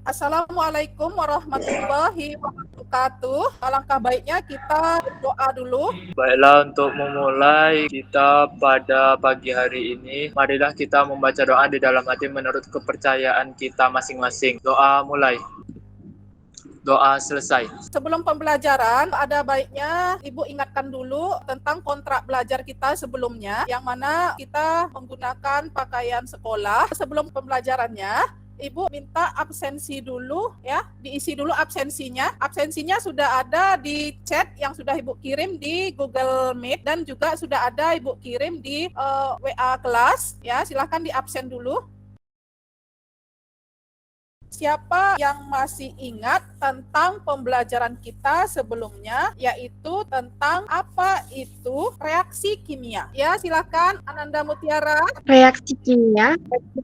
Assalamualaikum warahmatullahi wabarakatuh. Alangkah baiknya kita doa dulu. Baiklah, untuk memulai kita pada pagi hari ini, marilah kita membaca doa di dalam hati menurut kepercayaan kita masing-masing. Doa mulai. Doa selesai. Sebelum pembelajaran, ada baiknya Ibu ingatkan dulu tentang kontrak belajar kita sebelumnya, yang mana kita menggunakan pakaian sekolah. Sebelum pembelajarannya, Ibu minta absensi dulu ya, diisi dulu absensinya. Absensinya sudah ada di chat yang sudah Ibu kirim di Google Meet dan juga sudah ada Ibu kirim di WA kelas ya. Silahkan di absen dulu. Siapa yang masih ingat tentang pembelajaran kita sebelumnya, yaitu tentang apa itu reaksi kimia? Ya, silakan Ananda Mutiara. Reaksi kimia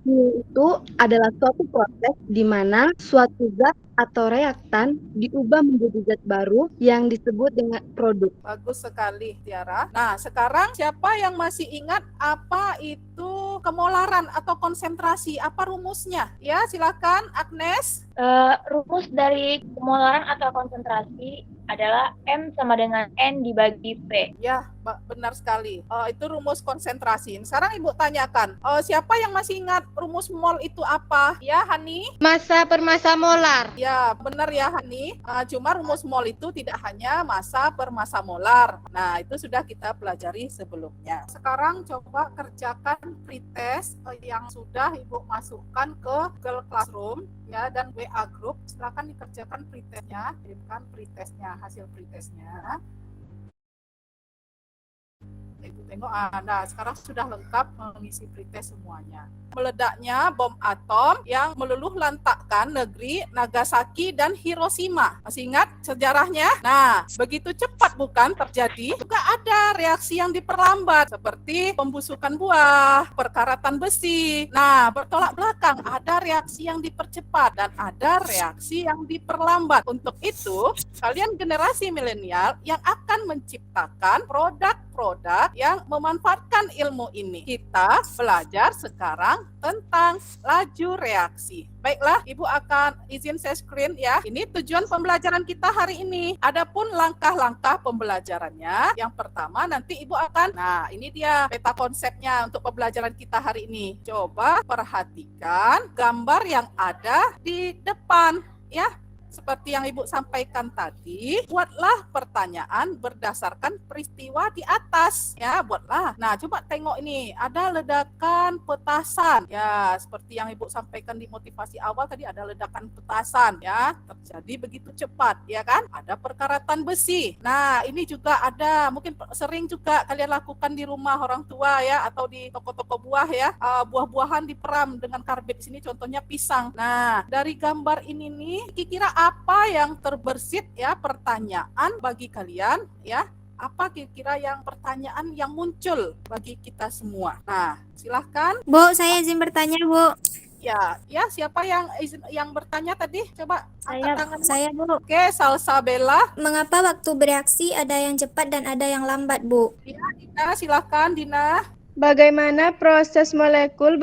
itu adalah suatu proses di mana suatu zat atau reaktan diubah menjadi zat baru yang disebut dengan produk. Bagus sekali, Tiara. Nah, sekarang siapa yang masih ingat apa itu kemolaran atau konsentrasi? Apa rumusnya? Ya, silakan Agnes. Rumus dari kemolaran atau konsentrasi adalah M sama dengan N dibagi P. Ya, benar sekali. Itu rumus konsentrasi. Sekarang Ibu tanyakan, siapa yang masih ingat rumus mol itu apa? Ya, Hani? Massa per massa molar. Ya, benar ya, Hani. Cuma rumus mol itu tidak hanya massa per massa molar. Nah, itu sudah kita pelajari sebelumnya. Sekarang coba kerjakan pretest yang sudah Ibu masukkan ke Google Classroom ya, dan WA Group. Silakan dikerjakan pretestnya, kirimkan pretestnya, hasil pretestnya. Ibu tengok, nah sekarang sudah lengkap mengisi pretest semuanya. Meledaknya bom atom yang meluluh lantakkan negeri Nagasaki dan Hiroshima. Masih ingat sejarahnya? Nah, begitu cepat bukan terjadi? Juga ada reaksi yang diperlambat seperti pembusukan buah, perkaratan besi. Nah, bertolak belakang, ada reaksi yang dipercepat dan ada reaksi yang diperlambat. Untuk itu, kalian generasi milenial yang akan menciptakan produk-produk yang memanfaatkan ilmu ini. Kita belajar sekarang tentang laju reaksi. Baiklah, Ibu akan izin share screen ya. Ini tujuan pembelajaran kita hari ini. Adapun langkah-langkah pembelajarannya, yang pertama nanti Ibu akan, nah ini dia peta konsepnya untuk pembelajaran kita hari ini. Coba perhatikan gambar yang ada di depan ya. Seperti yang Ibu sampaikan tadi, buatlah pertanyaan berdasarkan peristiwa di atas. Ya, buatlah. Nah, coba tengok ini, ada ledakan petasan. Ya, seperti yang Ibu sampaikan di motivasi awal tadi, ada ledakan petasan. Ya, terjadi begitu cepat, ya kan? Ada perkaratan besi. Nah, ini juga ada, mungkin sering juga kalian lakukan di rumah orang tua ya, atau di toko-toko buah ya. Buah-buahan diperam dengan karbit. Sini contohnya pisang. Nah, dari gambar ini nih, kira-kira apa yang terbersit ya pertanyaan bagi kalian ya? Apa kira-kira yang pertanyaan yang muncul bagi kita semua? Nah, silahkan. Bu, saya izin bertanya, Bu. Ya, siapa yang bertanya tadi? Coba angkat tangan. Saya, Bu. Oke, Salsabella. Mengapa waktu bereaksi ada yang cepat dan ada yang lambat, Bu? Ya, Dina, silahkan Dina. Bagaimana proses molekul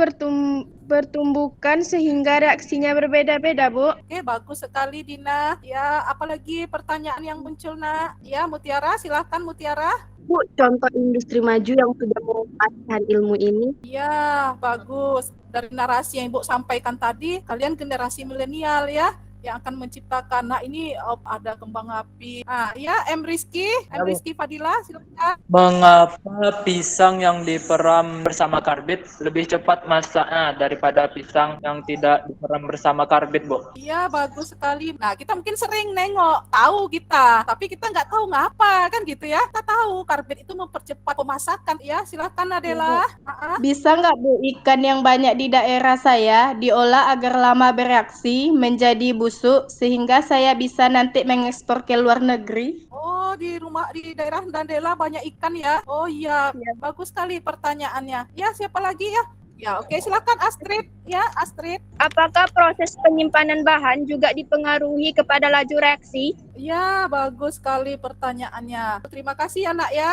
bertumbukan sehingga reaksinya berbeda-beda, Bu? Oke, bagus sekali Dina. Ya, apalagi pertanyaan yang muncul, Nak? Ya, Mutiara, silahkan Mutiara. Bu, contoh industri maju yang sudah memanfaatkan ilmu ini. Ya, bagus. Dari narasi yang Ibu sampaikan tadi, kalian generasi milenial ya, yang akan menciptakan. Nah, ini ada kembang api. Nah, ya, M. Rizky Fadila, silakan. Mengapa pisang yang diperam bersama karbit lebih cepat masaknya daripada pisang yang tidak diperam bersama karbit, Bu? Iya, bagus sekali. Nah, kita mungkin sering nengok, tahu kita, tapi kita nggak tahu ngapa, kan gitu ya. Kita tahu karbit itu mempercepat pemasakan. Ya, silakan Adela. Bisa nggak, Bu, ikan yang banyak di daerah saya diolah agar lama bereaksi menjadi busuk sehingga saya bisa nanti mengekspor ke luar negeri? Oh, di daerah Dandela banyak ikan ya. Oh iya, bagus sekali pertanyaannya. Ya, siapa lagi ya? Ya, oke, silakan Astrid. Ya, Astrid. Apakah proses penyimpanan bahan juga dipengaruhi kepada laju reaksi? Ya, bagus sekali pertanyaannya. Terima kasih ya, Nak ya.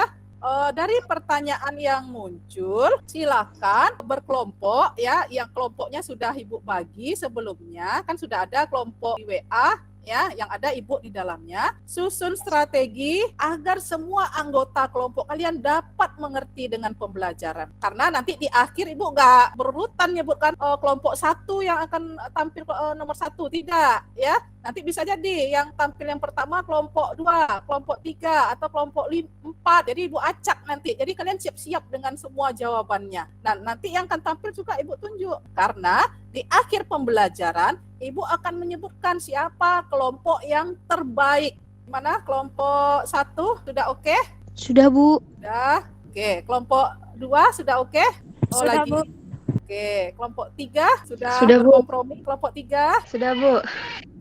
Dari pertanyaan yang muncul, silakan berkelompok ya, yang kelompoknya sudah Ibu bagi sebelumnya, kan sudah ada kelompok di WA ya, yang ada Ibu di dalamnya. Susun strategi agar semua anggota kelompok kalian dapat mengerti dengan pembelajaran. Karena nanti di akhir Ibu nggak berurutan nyebutkan kelompok 1 yang akan tampil nomor 1, tidak ya. Nanti bisa jadi yang tampil yang pertama kelompok 2, kelompok 3, atau kelompok 4. Jadi Ibu acak nanti. Jadi kalian siap-siap dengan semua jawabannya. Nah, nanti yang akan tampil juga Ibu tunjuk. Karena di akhir pembelajaran, Ibu akan menyebutkan siapa kelompok yang terbaik. Mana kelompok 1 sudah oke? Sudah, Bu. Sudah. Oke, kelompok 2 sudah oke? Oh, Sudah, lagi. Bu. Oke, kelompok 3 sudah Sudah, Bu. berkompromi. Kelompok 3. Sudah, Bu.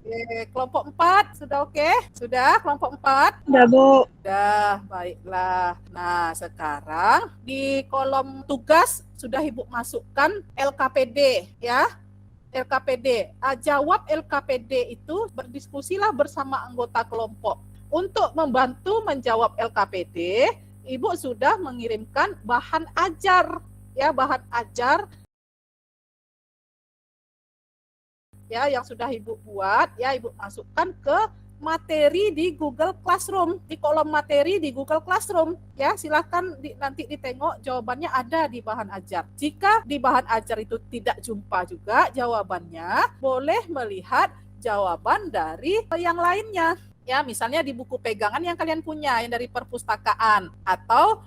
Oke, kelompok 4 sudah oke? Sudah, kelompok 4? Sudah, Bu. Sudah, baiklah. Nah, sekarang di kolom tugas sudah Ibu masukkan LKPD ya. LKPD. Jawab LKPD itu, berdiskusilah bersama anggota kelompok. Untuk membantu menjawab LKPD, Ibu sudah mengirimkan bahan ajar ya, bahan ajar ya yang sudah Ibu buat ya, Ibu masukkan ke materi di Google Classroom, di kolom materi di Google Classroom ya. Silakan nanti ditengok jawabannya ada di bahan ajar. Jika di bahan ajar itu tidak jumpa juga jawabannya, boleh melihat jawaban dari yang lainnya ya, misalnya di buku pegangan yang kalian punya yang dari perpustakaan, atau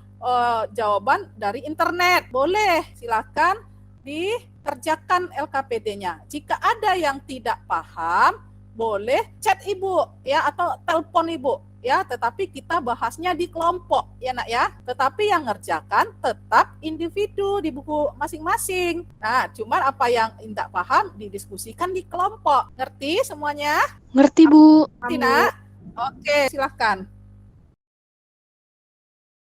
jawaban dari internet. Boleh, silakan dikerjakan LKPD-nya. Jika ada yang tidak paham, boleh chat Ibu ya, atau telepon Ibu ya, tetapi kita bahasnya di kelompok ya Nak ya. Tetapi yang ngerjakan tetap individu di buku masing-masing. Nah, cuman apa yang tidak paham didiskusikan di kelompok. Ngerti semuanya? Ngerti, Bu. Ngerti, Nak? Oke, silahkan.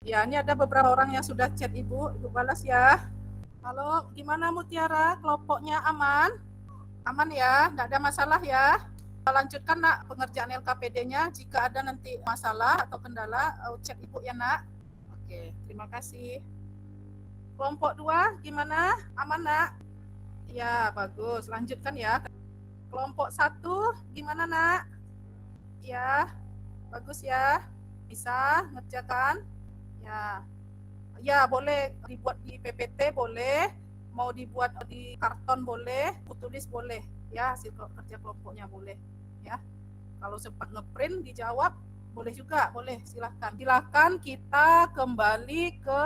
Ya, ini ada beberapa orang yang sudah chat Ibu. Ibu balas ya. Halo, gimana Mutiara? Kelompoknya aman? Aman ya? Nggak ada masalah ya? Lanjutkan Nak pengerjaan LKPD-nya. Jika ada nanti masalah atau kendala, chat Ibu ya Nak. Oke, terima kasih. Kelompok 2 gimana? Aman Nak? Ya, bagus. Lanjutkan ya. Kelompok 1 gimana Nak? Ya, bagus ya. Bisa ngerjakan? Ya. Ya, boleh dibuat di PPT boleh, mau dibuat di karton boleh, tulis boleh. Ya, hasil kerja kelompoknya boleh ya. Kalau sempat ngeprint dijawab boleh juga, boleh, silahkan. Silahkan kita kembali ke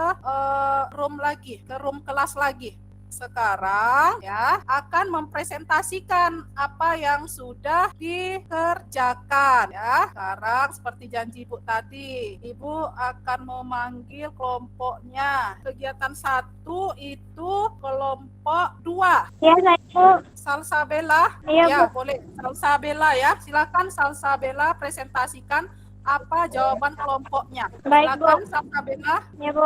room kelas lagi. Sekarang ya akan mempresentasikan apa yang sudah dikerjakan ya. Sekarang seperti janji Ibu tadi, Ibu akan memanggil kelompoknya. Kegiatan 1 itu kelompok 2. Ya, saya, Bu. Salsabella. Iya, Ya, Bu. boleh. Salsabella ya. Silakan Salsabella presentasikan apa jawaban kelompoknya. Baik, Bu. Silakan Salsabella. Ya, Bu.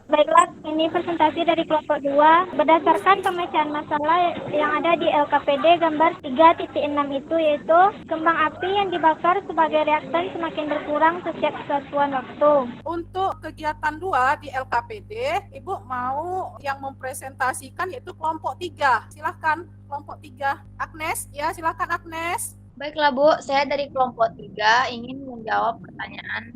Baiklah, ini presentasi dari kelompok 2. Berdasarkan pemecahan masalah yang ada di LKPD gambar 3.6 itu, yaitu kembang api yang dibakar sebagai reaktan semakin berkurang setiap satuan waktu. Untuk kegiatan 2 di LKPD, Ibu mau yang mempresentasikan yaitu kelompok 3. Silahkan kelompok 3. Agnes, ya silakan Agnes. Baiklah Bu, saya dari kelompok 3 ingin menjawab pertanyaan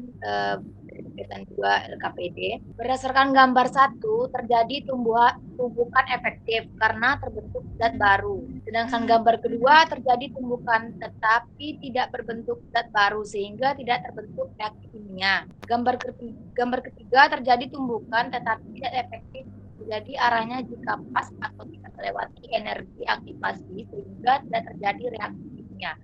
kegiatan 2 LKPD. Berdasarkan gambar 1, terjadi tumbukan efektif karena terbentuk zat baru. Sedangkan gambar kedua terjadi tumbukan tetapi tidak berbentuk zat baru sehingga tidak terbentuk reaksi kimia. Gambar ketiga terjadi tumbukan tetapi tidak efektif. Jadi arahnya jika pas atau tidak melewati energi aktivasi sehingga tidak terjadi reaksi kimia.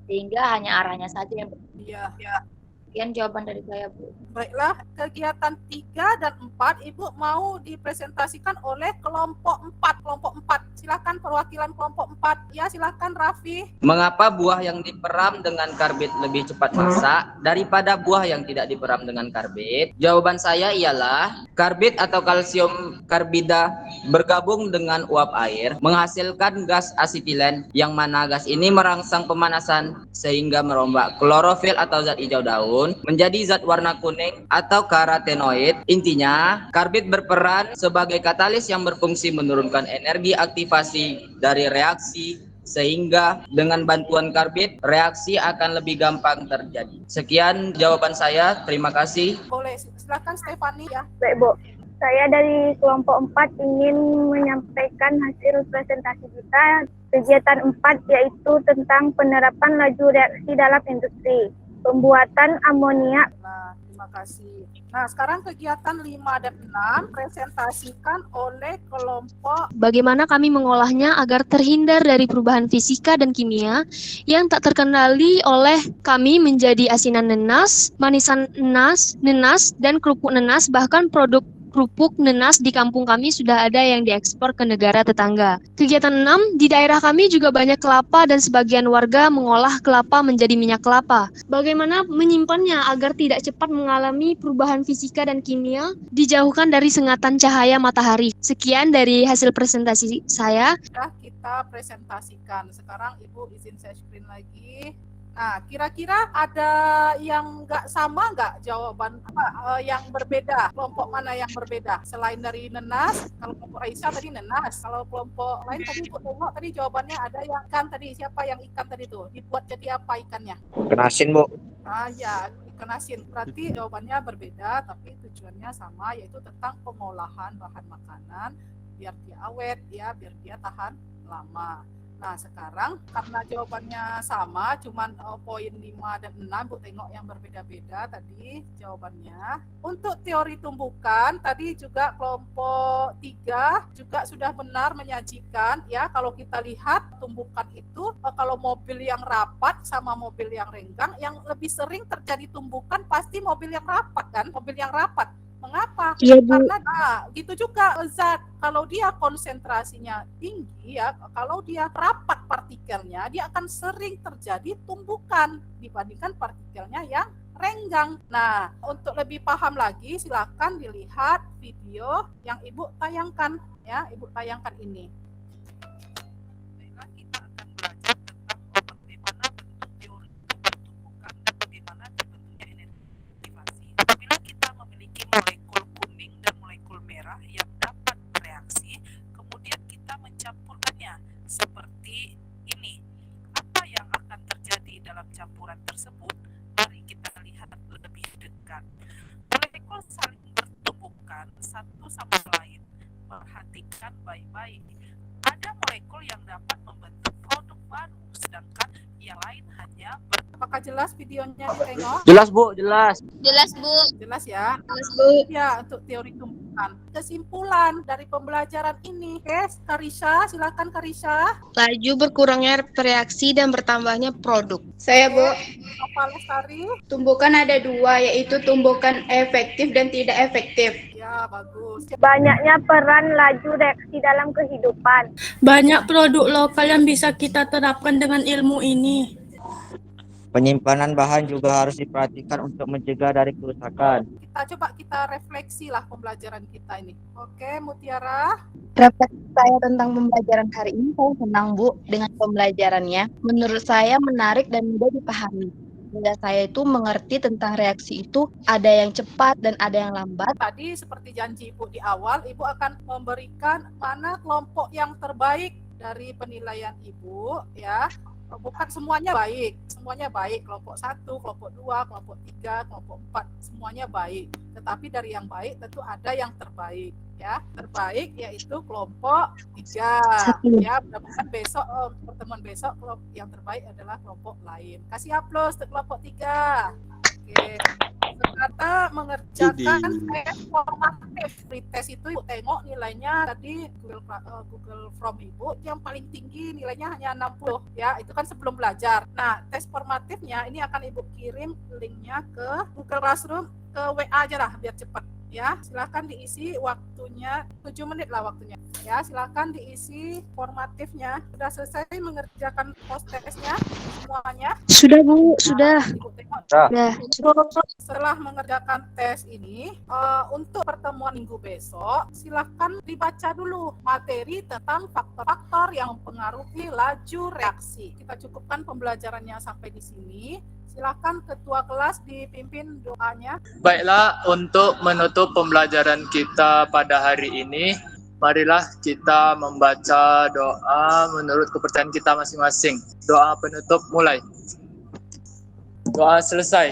Sehingga hanya arahnya saja yang berbeda. Iya. Sekian jawaban dari saya, Bu. Baiklah, kegiatan 3 dan 4 Ibu mau dipresentasikan oleh kelompok 4. Kelompok 4. Silakan perwakilan kelompok 4. Ya, silakan Raffi. Mengapa buah yang diperam dengan karbit lebih cepat masak daripada buah yang tidak diperam dengan karbit? Jawaban saya ialah karbit atau kalsium karbida bergabung dengan uap air menghasilkan gas asetilen, yang mana gas ini merangsang pemanasan sehingga merombak klorofil atau zat hijau daun turun menjadi zat warna kuning atau karotenoid. Intinya, karbit berperan sebagai katalis yang berfungsi menurunkan energi aktivasi dari reaksi, sehingga dengan bantuan karbit reaksi akan lebih gampang terjadi. Sekian jawaban saya, terima kasih. Boleh, silakan Stefani ya. Baik, Bu. Saya dari kelompok 4 ingin menyampaikan hasil presentasi kita. Kegiatan 4 yaitu tentang penerapan laju reaksi dalam industri. Pembuatan amoniak. Nah, terima kasih. Nah, sekarang kegiatan 5 dan 6 presentasikan oleh kelompok. Bagaimana kami mengolahnya agar terhindar dari perubahan fisika dan kimia yang tak terkendali oleh kami menjadi asinan nenas, manisan nenas, dan kerupuk nenas, bahkan produk kerupuk nenas di kampung kami sudah ada yang diekspor ke negara tetangga. Kegiatan 6, di daerah kami juga banyak kelapa dan sebagian warga mengolah kelapa menjadi minyak kelapa. Bagaimana menyimpannya agar tidak cepat mengalami perubahan fisika dan kimia, dijauhkan dari sengatan cahaya matahari. Sekian dari hasil presentasi saya. Sudah kita presentasikan. Sekarang Ibu izin saya screen lagi. Nah, kira-kira ada yang nggak sama nggak jawaban yang berbeda? Kelompok mana yang berbeda? Selain dari nenas, kalau kelompok Aisyah tadi nenas, kalau kelompok lain tadi Ibu tengok tadi jawabannya ada yang ikan tadi. Siapa yang ikan tadi tuh? Dibuat jadi apa ikannya? Ikan asin, Bu. Ah ya, ikan asin. Berarti jawabannya berbeda, tapi tujuannya sama, yaitu tentang pengolahan bahan makanan biar dia awet, ya, biar dia tahan lama. Nah, sekarang karena jawabannya sama, cuman poin 5 dan 6, Bu tengok yang berbeda-beda tadi jawabannya. Untuk teori tumbukan, tadi juga kelompok 3 juga sudah benar menyajikan, ya, kalau kita lihat tumbukan itu, kalau mobil yang rapat sama mobil yang renggang, yang lebih sering terjadi tumbukan pasti mobil yang rapat kan, mobil yang rapat. Mengapa? Iya, Bu. Karena gitu juga zat, kalau dia konsentrasinya tinggi, ya, kalau dia rapat partikelnya, dia akan sering terjadi tumbukan dibandingkan partikelnya yang renggang. Nah, untuk lebih paham lagi, silakan dilihat video yang Ibu tayangkan, ya, Ibu tayangkan ini. Kita akan belajar tentang bagaimana bentuk teori tumbukan dan bagaimana terbentuknya energi aktivasi. Apabila kita memiliki molekul kuning dan molekul merah yang dapat bereaksi, kemudian kita mencampurkannya seperti ini. Apa yang akan terjadi dalam campuran tersebut? Mari kita lihat lebih dekat. Molekul saling bertumbukan satu sama lain. Perhatikan baik-baik. Ada molekul yang dapat membentuk produk baru, sedangkan yang lain hanya Apakah jelas videonya ditengok? Jelas, Bu, jelas. Jelas, Bu. Jelas ya? Jelas, Bu. Ya, untuk teori tumbukan. Kesimpulan dari pembelajaran ini. Oke, Karisha, silakan Karisha. Laju berkurangnya reaksi dan bertambahnya produk. Saya, Bu. Apa Lestari? Tumbukan ada 2, yaitu tumbukan efektif dan tidak efektif. Ya, bagus. Banyaknya peran laju reaksi dalam kehidupan. Banyak produk lokal yang bisa kita terapkan dengan ilmu ini. Penyimpanan bahan juga harus diperhatikan untuk mencegah dari kerusakan. Kita refleksi lah pembelajaran kita ini. Oke, Mutiara. Refleksi saya tentang pembelajaran hari ini, saya senang, Bu, dengan pembelajarannya. Menurut saya menarik dan mudah dipahami. Sehingga saya itu mengerti tentang reaksi itu ada yang cepat dan ada yang lambat. Tadi seperti janji Ibu di awal, Ibu akan memberikan mana kelompok yang terbaik dari penilaian Ibu, ya. Bukan semuanya baik, kelompok 1, kelompok 2, kelompok 3, kelompok 4, semuanya baik. Tetapi dari yang baik tentu ada yang terbaik, ya. Terbaik yaitu kelompok 3, ya. Mudah-mudahan besok pertemuan besok yang terbaik adalah kelompok lain. Kasih aplaus untuk kelompok 3. Oke. Ternyata mengerjakan tes formatif. Pretest itu Ibu tengok nilainya tadi Google Form Ibu yang paling tinggi nilainya hanya 60, ya. Itu kan sebelum belajar. Nah, tes formatifnya ini akan Ibu kirim linknya ke Google Classroom, ke WA aja lah biar cepat, ya. Silakan diisi waktunya 7 menit lah waktunya, ya. Silakan diisi formatifnya. Sudah selesai mengerjakan post testnya semuanya? Sudah, Bu, sudah. Ibu tengok. Sudah. Setelah mengerjakan tes ini, untuk pertemuan minggu besok, silakan dibaca dulu materi tentang faktor-faktor yang mempengaruhi laju reaksi. Kita cukupkan pembelajarannya sampai di sini. Silakan ketua kelas dipimpin doanya. Baiklah, untuk menutup pembelajaran kita pada hari ini, marilah kita membaca doa menurut kepercayaan kita masing-masing. Doa penutup mulai. Doa selesai.